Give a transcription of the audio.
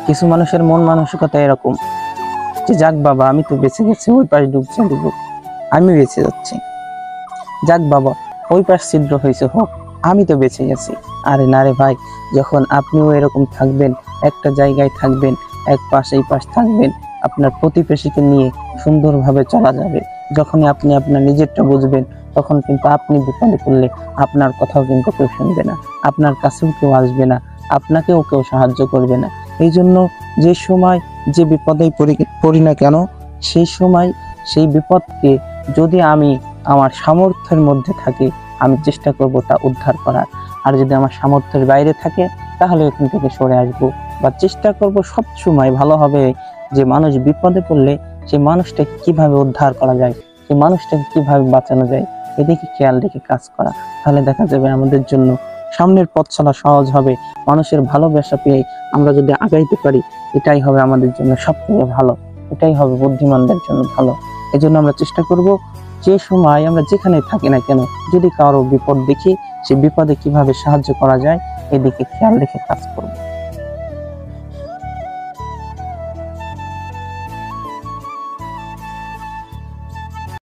কিছু মানুষের মন মানসিকতা এরকম যে যাক বাবা আমি তো বেঁচে গেছি, ওই পাশ ডুবছে ডুবুক, আমি বেঁচে যাচ্ছি। যাক বাবা ওই পাশ ছিদ্র হয়েছে হোক, আমি তো বেঁচে গেছি। আরে না রে ভাই, যখন আপনিও এরকম থাকবেন, একটা জায়গায় থাকবেন, এক পাশ এই পাশ থাকবেন, আপনার প্রতিবেশীকে নিয়ে সুন্দরভাবে চলা যাবে। যখনই আপনি আপনার নিজেরটা বুঝবেন, তখন কিন্তু আপনি বিপদে পড়লে আপনার কথাও কিন্তু কেউ শুনবে না, আপনার কাছেও কেউ আসবে না, আপনাকেও কেউ সাহায্য করবে না। এই জন্য যে সময় যে বিপদে পড়ি না কেন, সেই সময় সেই বিপদকে যদি আমি আমার সামর্থ্যের মধ্যে থাকি, আমি চেষ্টা করব তা উদ্ধার করার। আর যদি আমার সামর্থ্যের বাইরে থাকে, তাহলে ওখান থেকে সরে আসবো, বা চেষ্টা করব সব সময় ভালোভাবে যে মানুষ বিপদে পড়লে সেই মানুষটাকে কিভাবে উদ্ধার করা যায়, সেই মানুষটাকে কিভাবে বাঁচানো যায়, এদিকে খেয়াল রেখে কাজ করা। তাহলে দেখা যাবে আমাদের জন্য সামনের পথ চলা সহজ হবে। মানুষের ভালোবাসা পেয়ে আমরা যদি আগাইতে পারি, এটাই হবে আমাদের জন্য সবথেকে ভালো, এটাই হবে বুদ্ধিমানদের জন্য ভালো। এজন্য আমরা চেষ্টা করব যে সময় আমরা যেখানে থাকি না কেন, যদি কারো বিপদ দেখি, সেই বিপদে কিভাবে সাহায্য করা যায়, এদিকে খেয়াল রেখে কাজ করব।